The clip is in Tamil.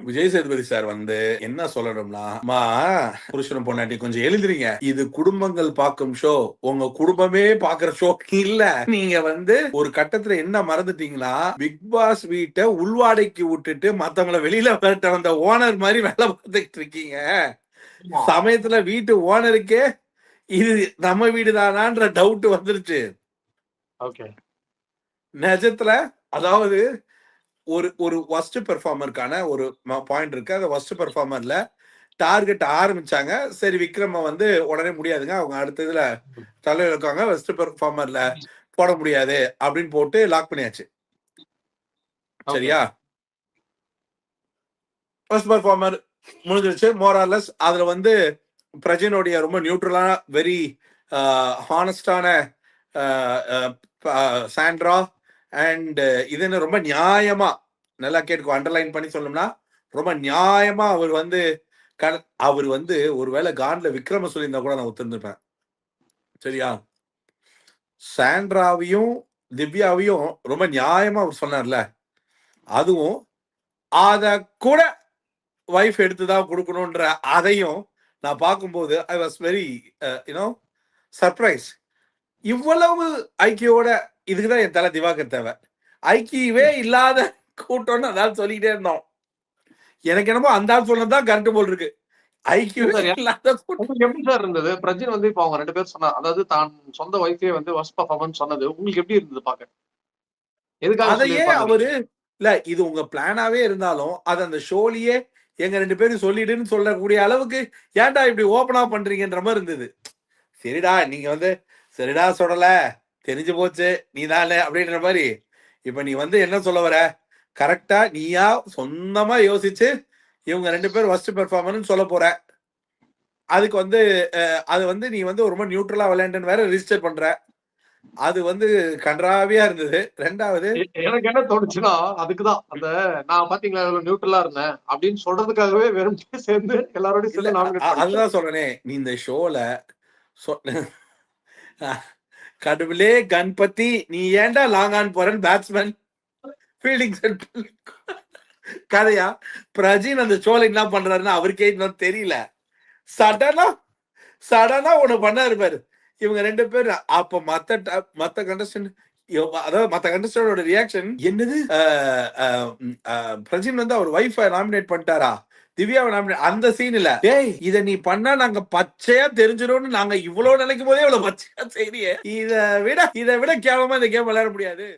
விஜய் சேதுபதி சார் வந்து என்ன சொல்லணும்னா, அம்மா புருஷனும் பொண்டாட்டி கொஞ்சம் எழுந்திரீங்க. இது குடும்பங்கள் பார்க்கும் ஷோ. உங்க குடும்பமே பார்க்குற ஷோ இல்ல. நீங்க வந்து ஒரு கட்டத்துல என்ன மறந்துட்டீங்கன்னா, பிக் பாஸ் வீட்ட உள்வாடைக்கு விட்டுட்டு மத்தவங்கள வெளியில விரட்ட வந்த ஓனர் மாரி வேலை பார்த்துக்கிட்டு இருக்கீங்க. சமயத்துல வீட்டு ஓனருக்கே இது நம்ம வீடுதானான்ற டவுட் வந்துருச்சு. ஓகே. நிஜத்துல அதாவது ஒரு ஒரு வொர்ஸ்ட் பெர்ஃபார்மருக்கான ஒரு பாயிண்ட் இருக்கு. அந்த வொர்ஸ்ட் பெர்ஃபார்மர்ல டார்கெட் ஆரம்பிச்சாங்க. சரி விக்ரம வந்து உடனே முடியாதுங்க. அவங்க அடுத்த இதுல தலையில இருக்காங்க. வொர்ஸ்ட் பெர்ஃபார்மர்ல போட முடியாது அப்படின்னு போட்டு லாக் பண்ணியாச்சு. சரியா? வொர்ஸ்ட் பெர்ஃபார்மர் முடிஞ்சிருச்சு. மோர் ஆர் லெஸ் அதுல வந்து பிரஜினுடைய ரொம்ப நியூட்ரலான வெரி ஹானஸ்டான சாண்ட்ரா அண்ட் இதுன்னு ரொம்ப நியாயமா நல்லா கேட்டுக்கோ அண்டர்லைன் பண்ணி சொல்லணும்னா ரொம்ப நியாயமா அவர் வந்து ஒருவேளை கான்ல விக்ரம சொல்லியிருந்தா கூட நான் ஒத்துருந்துப்பேன். சரியா? சாண்ட்ராவையும் திவ்யாவையும் ரொம்ப நியாயமா அவர் சொன்னார்ல, அதுவும் அத கூட வைஃப் எடுத்துதான் கொடுக்கணும்ன்ற அதையும் நான் பார்க்கும்போது I was very you know surprise. இவ்வளவு ஐக்கியோட இதுக்குதான் என் தலை திவாகர் தேவை. ஐக்கியவே இல்லாத கூட்டம்னு அதாவது சொல்லிக்கிட்டே இருந்தோம். எனக்கு என்னமோ அந்த ஆள் சொன்னதுதான் கரெக்ட் போல் இருக்கு. ஐக்கியவே இல்லாத கூட்டம் எப்படி சார் இருந்தது? பிரஜின் வந்து இப்ப அவங்க 2 பேர் சொன்னா, அதாவது தான் சொந்த வைஃபே வந்து வொர்ஸ்ட் பெர்ஃபார்மன்ஸ் சொன்னது உங்களுக்கு எப்படி இருந்தது பாக்க? எதுக்காக அதையே சொல்லியிருப்பாங்க? அவரு இல்ல இது உங்க பிளானாவே இருந்தாலும் அது அந்த ஷோலயே எங்க 2 பேரும் சொல்லிடுன்னு சொல்லக்கூடிய அளவுக்கு ஏன்டா இப்படி ஓபனா பண்றீங்கன்ற மாதிரி இருந்தது. சரிடா நீங்க வந்து சரிடா சொல்லல தெரிஞ்சு போச்சு நீ தானே அப்படின்ற மாதிரி. இப்ப நீ வந்து என்ன சொல்ல வர, கரெக்டா நீயா சொந்தமா யோசிச்சு இவங்க 2 பேரும் வொர்ஸ்ட் பெர்ஃபார்மர்னு சொல்ல போற. அதுக்கு வந்து அது வந்து நீ வந்து ரொம்ப நியூட்ரலா விளையாண்டுன்னு வேற ரிஜிஸ்டர் பண்ற. அது வந்து கன்றாவியா இருந்தது. 2வது எனக்கு என்ன தோணுச்சுன்னா, அதுக்குதான் அந்த நான் பாத்தீங்களா எவ்வளவு நியூட்ரலா இருந்தேன் அப்படின்னு சொல்றதுக்காகவே வெறும் சேர்ந்து எல்லாரோடையும் இல்ல சேர்ந்து நாமினேட் பண்ணிட்டேன். அதுதான் சொல்றேனே, நீ இந்த ஷோல கடவுளே கணபதி நீ ஏன்டா லாங் ஆன் போறன்னு பேட்ஸ்மேன் ஃபீல்டிங் செட் கதையா பிரஜின் அந்த ஷோல என்ன பண்றாருன்னு அவருக்கே இன்னும் தெரியல. சடனா ஒண்ணு பண்ணாரு பாரு. இவங்க 2 பேரும் அப்ப மத்த கண்டஸ்டன்ட் அதாவது மத்த கண்டஸ்டன்டோட ரியாக்ஷன் என்னது பிரஜின் வந்து அவர் வைஃபை நாமினேட் பண்ணிட்டாரா, திவ்யாவை நாமினேட் அந்த சீன் இல்ல. டேய் இத நீ பண்ணா நாங்க பச்சையா தெரிஞ்சிடும்னு நாங்க இவ்வளவு நினைக்கும் போதே இவ்வளவு பச்சையா செய்றியே. இதை விட கேவலமா இந்த கேம் விளையாட முடியாது.